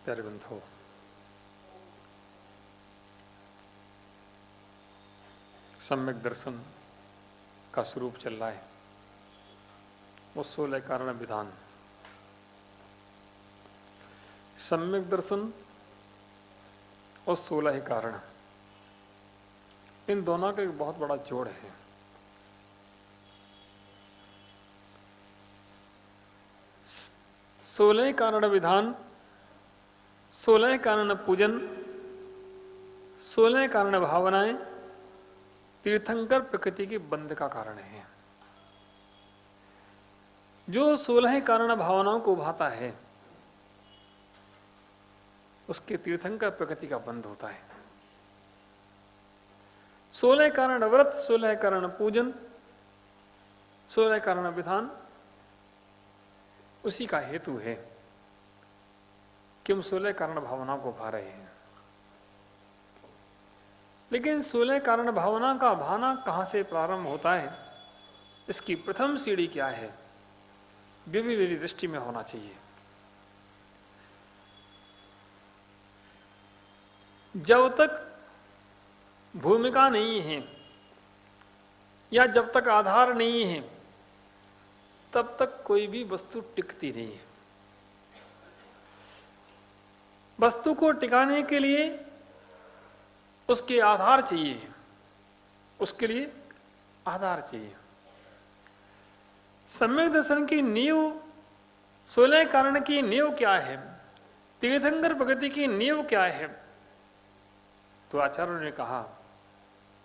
प्यारे बंधुओं, सम्यक दर्शन का स्वरूप चल रहा है वो 16 कारण विधान। सम्यक दर्शन और 16 ही कारण, इन दोनों का एक बहुत बड़ा जोड़ है। सोलह कारण विधान, 16 कारण पूजन, 16 कारण भावनाएं तीर्थंकर प्रकृति के बंध का कारण है। जो 16 कारण भावनाओं को भाता है उसके तीर्थंकर प्रकृति का बंध होता है। 16 कारण व्रत, 16 कारण पूजन, 16 कारण विधान उसी का हेतु है कि हम 16 कारण भावनाओं को भा रहे हैं। लेकिन 16 कारण भावना का भाना कहां से प्रारंभ होता है, इसकी प्रथम सीढ़ी क्या है, ये भी मेरी दृष्टि में होना चाहिए। जब तक भूमिका नहीं है या जब तक आधार नहीं है तब तक कोई भी वस्तु टिकती नहीं है। वस्तु को टिकाने के लिए उसके आधार चाहिए, उसके लिए आधार चाहिए। सम्यक दर्शन की नींव, 16 कारण की नींव क्या है, तीर्थंकर प्रकृति की नींव क्या है, तो आचार्यों ने कहा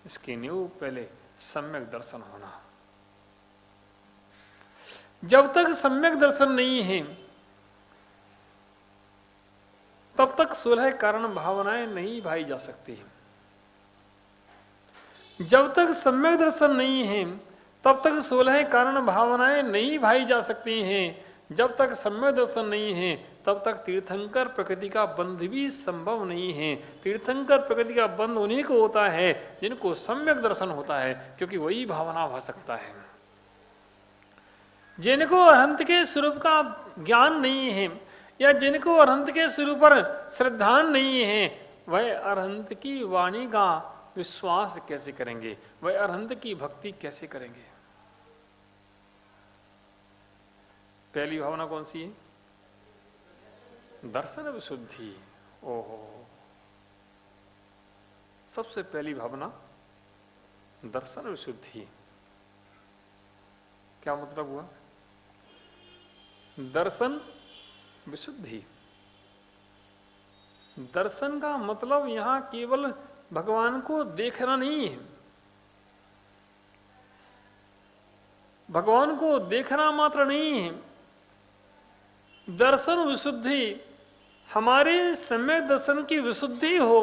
इसकी नींव पहले सम्यक दर्शन होना। जब तक सम्यक दर्शन नहीं है तब तक 16 कारण भावनाएं नहीं भाई जा सकती। जब तक सम्यक दर्शन नहीं है तब तक 16 कारण भावनाएं नहीं भाई जा सकती हैं। जब तक सम्यक दर्शन नहीं है तब तक तीर्थंकर प्रकृति का बंध भी संभव नहीं है। तीर्थंकर प्रकृति का बंध उन्हीं को होता है जिनको सम्यक दर्शन होता है, क्योंकि वही भावना भा सकता है। जिनको अनंत के स्वरूप का ज्ञान नहीं है या जिनको अनंत के स्वरूप पर श्रद्धा नहीं है, वह अरहंत की वाणी का विश्वास कैसे करेंगे, वह अरहंत की भक्ति कैसे करेंगे। पहली भावना कौन सी है? दर्शन विशुद्धि। ओहो, सबसे पहली भावना दर्शन विशुद्धि। क्या मतलब हुआ? दर्शन विशुद्धि। दर्शन का मतलब यहां केवल भगवान को देखना नहीं है। भगवान को देखना मात्र नहीं है। दर्शन विशुद्धि, हमारे सम्यक दर्शन की विशुद्धि हो।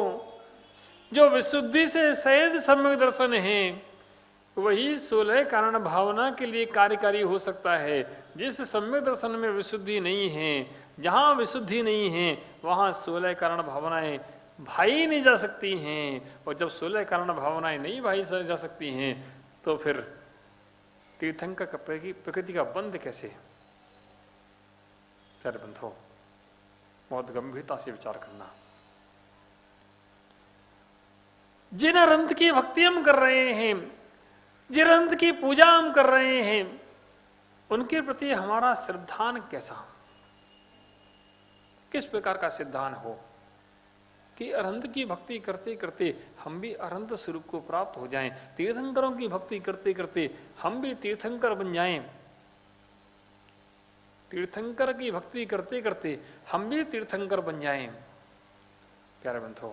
जो विशुद्धि से सहित सम्यक दर्शन है वही 16 कारण भावना के लिए कार्यकारी हो सकता है। जिस सम्यक दर्शन में विशुद्धि नहीं है, जहां विशुद्धि नहीं है वहां 16 कारण भावनाएं भाई नहीं जा सकती हैं। और जब 16 कारण भावनाएं नहीं भाई जा सकती हैं तो फिर तीर्थंकर का प्रकृति का बंध कैसे? प्यारे बंधुओं, बहुत गंभीरता से विचार करना। जिन अनंत की भक्ति हम कर रहे हैं, जिन अनंत की पूजा हम कर रहे हैं, उनके प्रति हमारा श्रद्धान कैसा, किस प्रकार का श्रद्धान हो कि अनंत की भक्ति करते करते हम भी अनंत स्वरूप को प्राप्त हो जाएं। तीर्थंकरों की भक्ति करते करते हम भी तीर्थंकर बन जाएं। तीर्थंकर की भक्ति करते करते हम भी तीर्थंकर बन जाएं। प्यारे बंधुओं,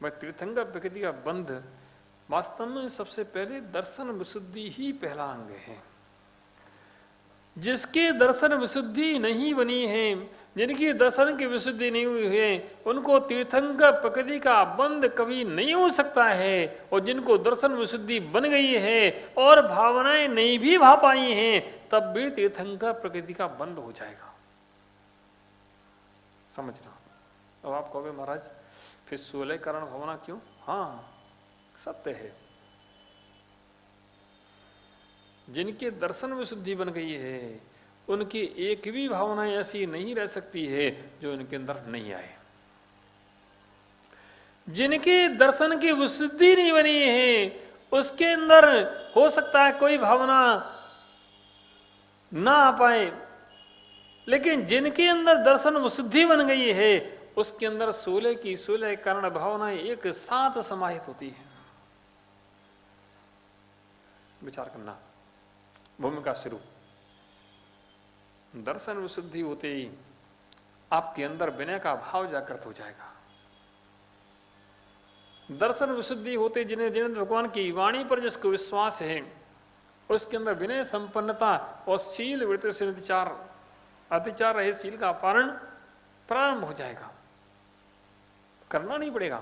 वह तीर्थंकर प्रकृति का बंध वास्तव में सबसे पहले दर्शन विशुद्धि ही पहला अंग है। जिसके दर्शन विशुद्धि नहीं बनी है, जिनकी दर्शन की विशुद्धि नहीं हुई है, उनको तीर्थंकर प्रकृति का बंध कभी नहीं हो सकता है। और जिनको दर्शन विशुद्धि बन गई है और भावनाएं नहीं भी भा पाई हैं, तब भी तीर्थंकर प्रकृति का बंध हो जाएगा। समझना। अब आप कहोगे महाराज फिर 16 कारण भावना क्यों? हाँ, सत्य है। जिनके दर्शन विशुद्धि बन गई है उनकी एक भी भावना ऐसी नहीं रह सकती है जो उनके अंदर नहीं आए। जिनके दर्शन की विशुद्धि नहीं बनी है उसके अंदर हो सकता है कोई भावना ना आ पाए, लेकिन जिनके अंदर दर्शन विशुद्धि बन गई है उसके अंदर 16 की 16 कारण भावनाएं एक साथ समाहित होती है। विचार करना, भूमिका शुरू। दर्शन विशुद्धि होते ही आपके अंदर विनय का भाव जागृत हो जाएगा। दर्शन विशुद्धि होते जिन्हें भगवान की वाणी पर जिसको विश्वास है उसके अंदर विनय संपन्नता और शील वृत्ति से अतिचार रहे शील का पारण प्रारंभ हो जाएगा। करना नहीं पड़ेगा,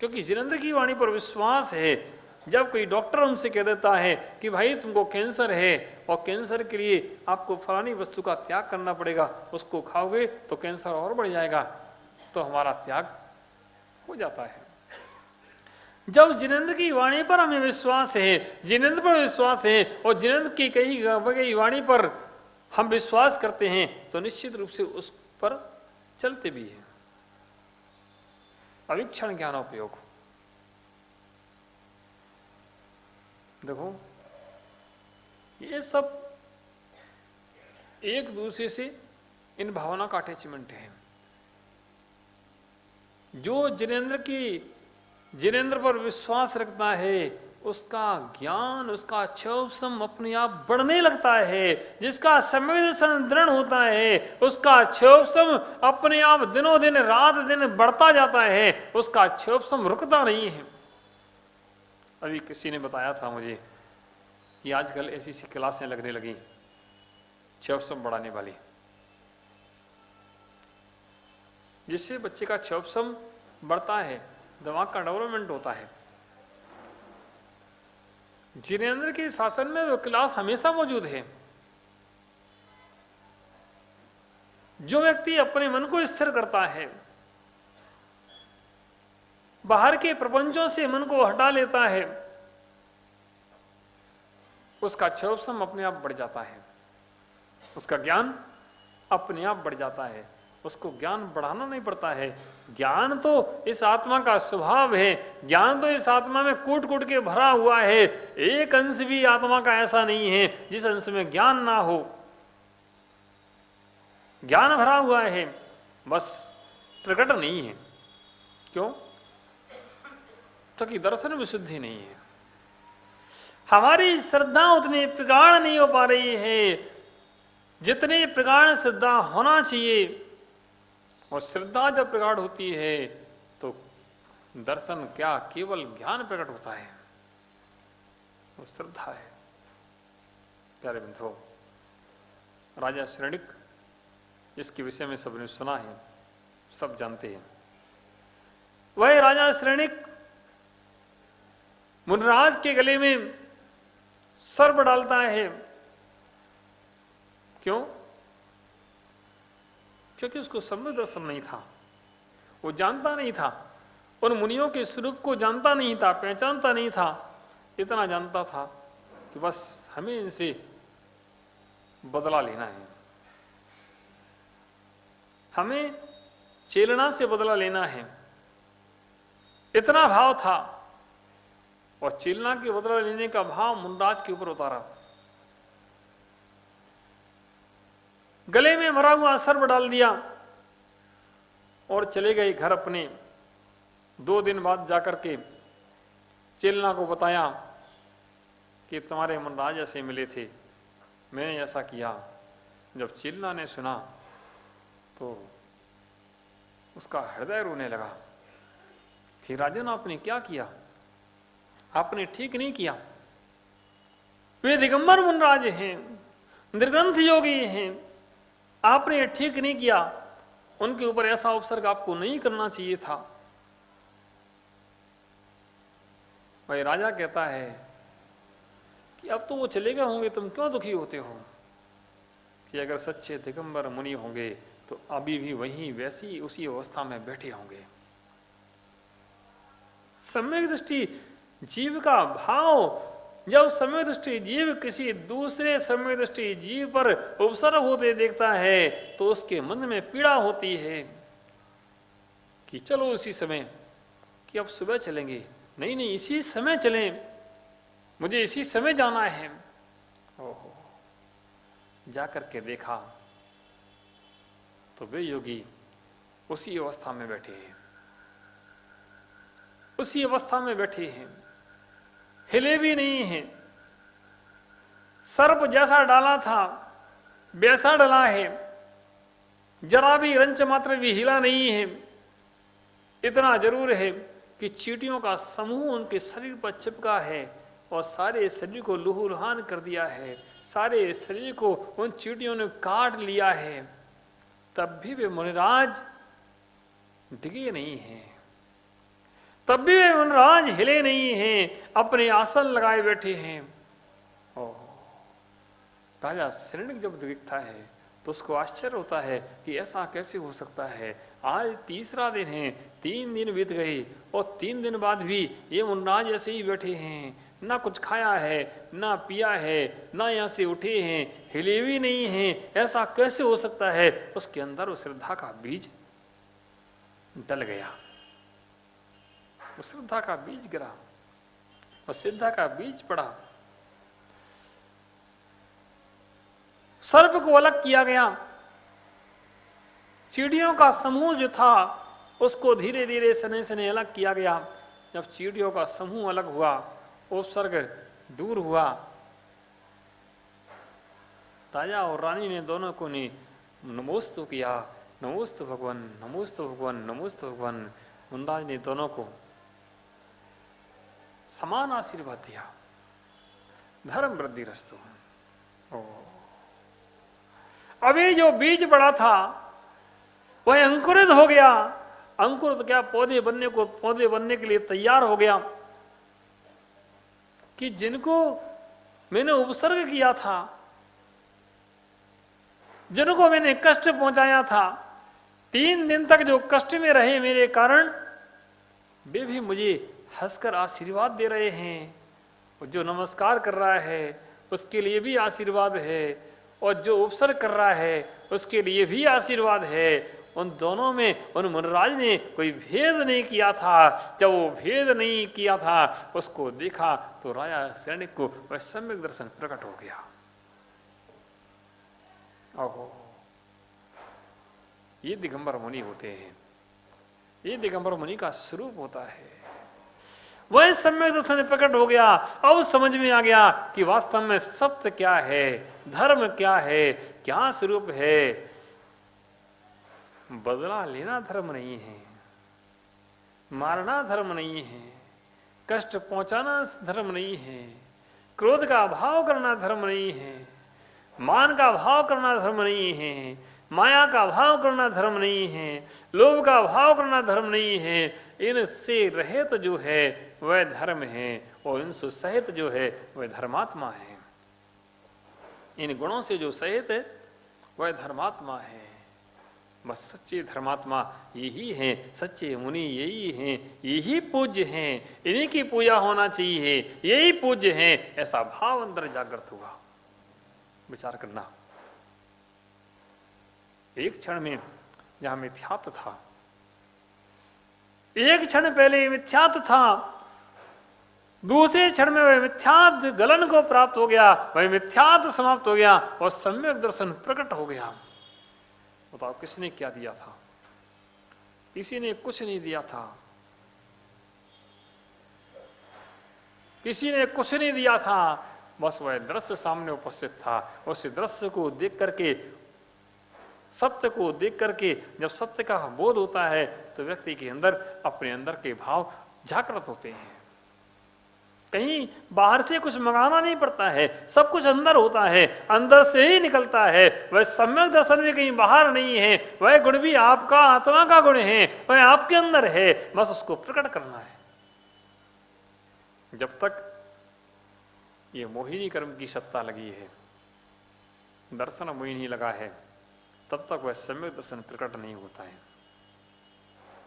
क्योंकि जिनेंद्र की वाणी पर विश्वास है। जब कोई डॉक्टर उनसे कह देता है कि भाई तुमको कैंसर है और कैंसर के लिए आपको फलानी वस्तु का त्याग करना पड़ेगा, उसको खाओगे तो कैंसर और बढ़ जाएगा, तो हमारा त्याग हो जाता है। जब जिनेंद्र की वाणी पर हमें विश्वास है, जिनेंद्र पर विश्वास है और जिनेंद्र की कही वाणी पर हम विश्वास करते हैं तो निश्चित रूप से उस पर चलते भी हैं। अवीक्षण ज्ञानोपयोग। देखो ये सब एक दूसरे से इन भावना का अटैचमेंट है। जो जिनेंद्र पर विश्वास रखता है उसका ज्ञान, उसका क्षोभसम अपने आप बढ़ने लगता है। जिसका संवेदन दृढ़ होता है उसका क्षोभसम अपने आप दिनों दिन रात दिन बढ़ता जाता है, उसका क्षोभसम रुकता नहीं है। अभी किसी ने बताया था मुझे कि आजकल ऐसी सी क्लासें लगने लगी क्षोभसम बढ़ाने वाली, जिससे बच्चे का क्षोभसम बढ़ता है, दिमाग का डेवलपमेंट होता है। जिनेंद्र के शासन में वो क्लास हमेशा मौजूद है। जो व्यक्ति अपने मन को स्थिर करता है, बाहर के प्रपंचों से मन को हटा लेता है, उसका क्षोभसम अपने आप बढ़ जाता है, उसका ज्ञान अपने आप बढ़ जाता है। उसको ज्ञान बढ़ाना नहीं पड़ता है। ज्ञान तो इस आत्मा का स्वभाव है, ज्ञान तो इस आत्मा में कूट कूट के भरा हुआ है। एक अंश भी आत्मा का ऐसा नहीं है जिस अंश में ज्ञान ना हो। ज्ञान भरा हुआ है, बस प्रकट नहीं है। क्यों? क्योंकि दर्शन विशुद्धि नहीं है। हमारी श्रद्धा उतनी प्रगाढ़ नहीं हो पा रही है जितनी प्रगाढ़ श्रद्धा होना चाहिए। और श्रद्धा जब प्रगाढ़ होती है तो दर्शन क्या, केवल ज्ञान प्रकट होता है। वो श्रद्धा है। प्यारे बंधुओ, राजा श्रेणिक, जिसके विषय में सबने सुना है, सब जानते हैं, वह राजा श्रेणिक मुनराज के गले में सर्प डालता है। क्यों? क्योंकि उसको सम्यक दर्शन नहीं था, वो जानता नहीं था, उन मुनियों के स्वरूप को जानता नहीं था, पहचानता नहीं था। इतना जानता था कि बस हमें इनसे बदला लेना है, हमें चेलना से बदला लेना है, इतना भाव था। और चेलना के बदला लेने का भाव मुनराज के ऊपर उतारा। गले में मरा हुआ सर्प डाल दिया और चले गए घर अपने। 2 दिन बाद जाकर के चेलना को बताया कि तुम्हारे मुनराज ऐसे मिले थे, मैंने ऐसा किया। जब चेलना ने सुना तो उसका हृदय रोने लगा कि राजन, आपने क्या किया? आपने ठीक नहीं किया। वे दिगंबर मुनराज हैं, निर्ग्रंथ योगी हैं, आपने ठीक नहीं किया। उनके ऊपर ऐसा उपसर्ग आपको नहीं करना चाहिए था। भाई राजा कहता है कि अब तो वो चले गए होंगे, तुम क्यों दुखी होते हो? कि अगर सच्चे दिगंबर मुनि होंगे तो अभी भी वहीं वैसी उसी अवस्था में बैठे होंगे। सम्यक दृष्टि, जीव का भाव जब सम्यक दृष्टि जीव किसी दूसरे सम्यक दृष्टि जीव पर उपसर्ग होते देखता है तो उसके मन में पीड़ा होती है कि चलो उसी समय, कि अब सुबह चलेंगे, नहीं नहीं इसी समय चलें, मुझे इसी समय जाना है। ओहो, जाकर के देखा तो वे योगी उसी अवस्था में बैठे हैं, उसी अवस्था में बैठे हैं, हिले भी नहीं हैं। सर्प जैसा डाला था वैसा डला है, जरा भी रंच मात्र भी हिला नहीं है। इतना जरूर है कि चींटियों का समूह उनके शरीर पर चिपका है और सारे शरीर को लहूलुहान कर दिया है, सारे शरीर को उन चींटियों ने काट लिया है। तब भी वे मुनिराज डिगे नहीं हैं, तब भी वे मुनिराज हिले नहीं हैं, अपने आसन लगाए बैठे हैं। ओह, राजा शृणिक जब देखता है तो उसको आश्चर्य होता है कि ऐसा कैसे हो सकता है। आज तीसरा दिन है, 3 दिन बीत गए और 3 दिन बाद भी ये मुनिराज ऐसे ही बैठे हैं, ना कुछ खाया है ना पिया है, ना यहाँ से उठे हैं, हिले भी नहीं हैं, ऐसा कैसे हो सकता है। उसके अंदर वो श्रद्धा का बीज डल गया, वो श्रद्धा का बीज गिरा और श्रद्धा का बीज पड़ा। सर्प को अलग किया गया, चींटियों का समूह जो था उसको धीरे धीरे सने सने अलग किया गया। जब चींटियों का समूह अलग हुआ, उपसर्ग दूर हुआ, राजा और रानी ने दोनों को ने नमोस्तु किया, नमोस्तु भगवान, नमोस्तु भगवान, नमोस्तु भगवान। मुनिराज ने दोनों को समान आशीर्वाद दिया, धर्म वृद्धि रस्तु। अभी जो बीज पड़ा था वह अंकुरित हो गया। अंकुरित क्या, पौधे बनने के लिए तैयार हो गया। कि जिनको मैंने उपसर्ग किया था, जिनको मैंने कष्ट पहुंचाया था, 3 दिन तक जो कष्ट में रहे मेरे कारण, वे भी मुझे हंसकर आशीर्वाद दे रहे हैं। और जो नमस्कार कर रहा है उसके लिए भी आशीर्वाद है, और जो उपसर्ग कर रहा है उसके लिए भी आशीर्वाद है। उन दोनों में उन मुनिराज ने कोई भेद नहीं किया था। जब वो भेद नहीं किया था उसको देखा तो राजा सैनिक को वह सम्यक दर्शन प्रकट हो गया। ओहो, ये दिगंबर मुनि होते हैं, ये दिगंबर मुनि का स्वरूप होता है। वह सम्यक दर्शन प्रकट हो गया। अब समझ में आ गया कि वास्तव में सत्य क्या है, धर्म क्या है, क्या स्वरूप है। बदला लेना धर्म नहीं है, मारना धर्म नहीं है, कष्ट पहुंचाना धर्म नहीं है, क्रोध का भाव करना धर्म नहीं है, मान का भाव करना धर्म नहीं है, माया का भाव करना धर्म नहीं है, लोभ का भाव करना धर्म नहीं है। इनसे रहित जो है वह धर्म है, और इनसे सहित जो है वह धर्मात्मा है। इन गुणों से जो सहित है वह धर्मात्मा है। बस सच्चे धर्मात्मा यही हैं, सच्चे मुनि यही हैं, यही पूज्य हैं, इन्हीं की पूजा होना चाहिए, यही पूज्य हैं। ऐसा भाव अंदर जागृत हुआ। विचार करना, एक क्षण में जहां मिथ्यात्व था, एक क्षण पहले मिथ्यात्व था, दूसरे क्षण में वह मिथ्यात्व गलन को प्राप्त हो गया, वह मिथ्यात्व समाप्त हो गया और सम्यक दर्शन प्रकट हो गया। बताओ किसने क्या दिया था? किसी ने कुछ नहीं दिया था, किसी ने कुछ नहीं दिया था। बस वह दृश्य सामने उपस्थित था। उस दृश्य को देख करके, सत्य को देख करके जब सत्य का बोध होता है तो व्यक्ति के अंदर अपने अंदर के भाव जागृत होते हैं। कहीं बाहर से कुछ मंगाना नहीं पड़ता है, सब कुछ अंदर होता है, अंदर से ही निकलता है। वह सम्यक दर्शन भी कहीं बाहर नहीं है, वह गुण भी आपका आत्मा का गुण है, वह आपके अंदर है, बस उसको प्रकट करना है। जब तक ये मोहिनी कर्म की सत्ता लगी है, दर्शन मोहिनी लगा है, तब तक वह सम्यक दर्शन प्रकट नहीं होता है।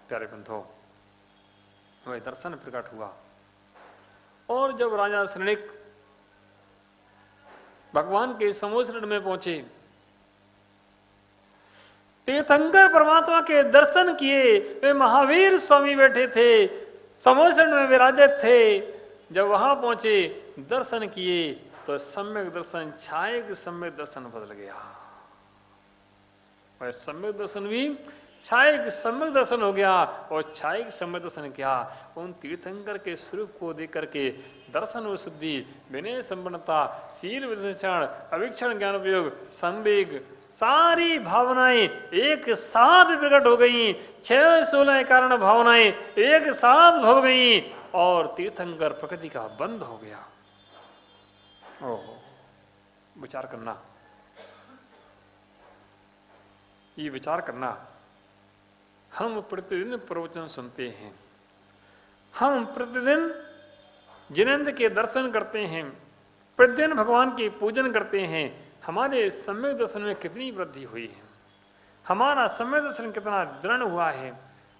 प्यारे बंधो, वह दर्शन प्रकट हुआ। और जब राजा शृणिक भगवान के समोसरण में पहुंचे, तीर्थंकर परमात्मा के दर्शन किए। वे महावीर स्वामी बैठे थे, समोसरण में विराजित थे। जब वहां पहुंचे, दर्शन किए तो सम्यक दर्शन छायक सम्यक दर्शन बदल गया। और सम्यक दर्शन भी छायक सम्यक दर्शन हो गया। और छायक सम्यक दर्शन क्या? उन तीर्थंकर के स्वरूप को देख करके दर्शन व शुद्धि, विनय संपन्नता, शील विचक्षण, अवीक्षण ज्ञान उपयोग, संवेग, सारी भावनाएं एक साथ प्रकट हो गई। 6-16 कारण भावनाएं एक साथ भव गई और तीर्थंकर प्रकृति का बंद हो गया। ओहो, विचार करना, ये विचार करना। हम प्रतिदिन प्रवचन सुनते हैं, हम प्रतिदिन जिनेंद्र के दर्शन करते हैं, प्रतिदिन भगवान के पूजन करते हैं। हमारे सम्यक दर्शन में कितनी वृद्धि हुई है, हमारा सम्यक दर्शन कितना दृढ़ हुआ है,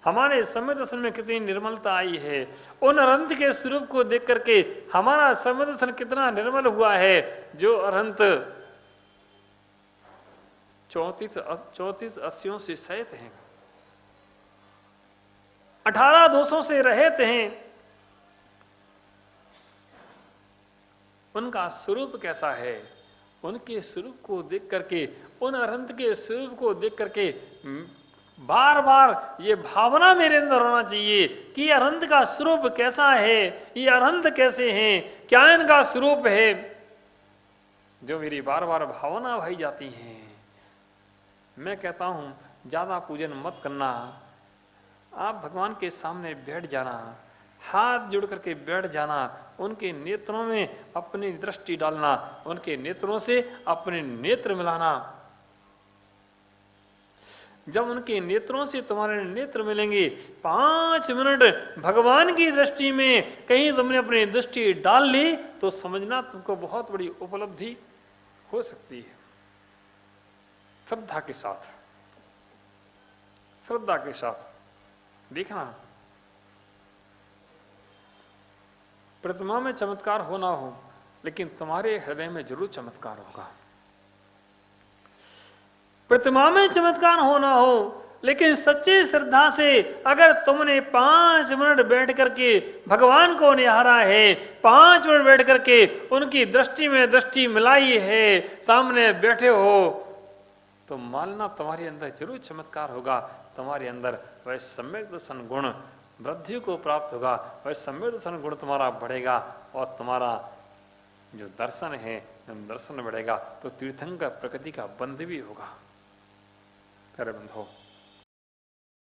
हमारे सम्यक दर्शन में कितनी निर्मलता आई है। उन अरहंत के स्वरूप को देख करके हमारा सम्यक दर्शन कितना निर्मल हुआ है। जो अरहंत 34 अस्सियों से सहित हैं, 18 दोषों से रहित हैं, उनका स्वरूप कैसा है? उनके स्वरूप को देख करके, उन अरहंत के स्वरूप को देख करके बार बार ये भावना मेरे अंदर होना चाहिए कि अरहंत का स्वरूप कैसा है, ये अरहंत कैसे हैं, क्या इनका स्वरूप है, जो मेरी बार बार भावना भाई जाती हैं। मैं कहता हूं ज्यादा पूजन मत करना, आप भगवान के सामने बैठ जाना, हाथ जोड़ करके बैठ जाना, उनके नेत्रों में अपनी दृष्टि डालना, उनके नेत्रों से अपने नेत्र मिलाना। जब उनके नेत्रों से तुम्हारे नेत्र मिलेंगे, 5 मिनट भगवान की दृष्टि में कहीं तुमने अपनी दृष्टि डाल ली तो समझना तुमको बहुत बड़ी उपलब्धि हो सकती है। श्रद्धा के साथ, श्रद्धा के साथ देखना, प्रतिमा में चमत्कार हो ना हो, लेकिन तुम्हारे हृदय में जरूर चमत्कार होगा। प्रतिमा में चमत्कार हो ना हो, लेकिन सच्ची श्रद्धा से अगर तुमने 5 मिनट बैठ करके भगवान को निहारा है, 5 मिनट बैठ करके उनकी दृष्टि में दृष्टि मिलाई है, सामने बैठे हो, तो मानना तुम्हारे अंदर जरूर चमत्कार होगा। तुम्हारे अंदर वह सम्यक दर्शन गुण वृद्धि को प्राप्त होगा, वह सम्यक दर्शन गुण तुम्हारा बढ़ेगा और तुम्हारा जो दर्शन है, दर्शन बढ़ेगा तो तीर्थंकर प्रकृति का बंध भी होगा। प्यारे बंधुओं,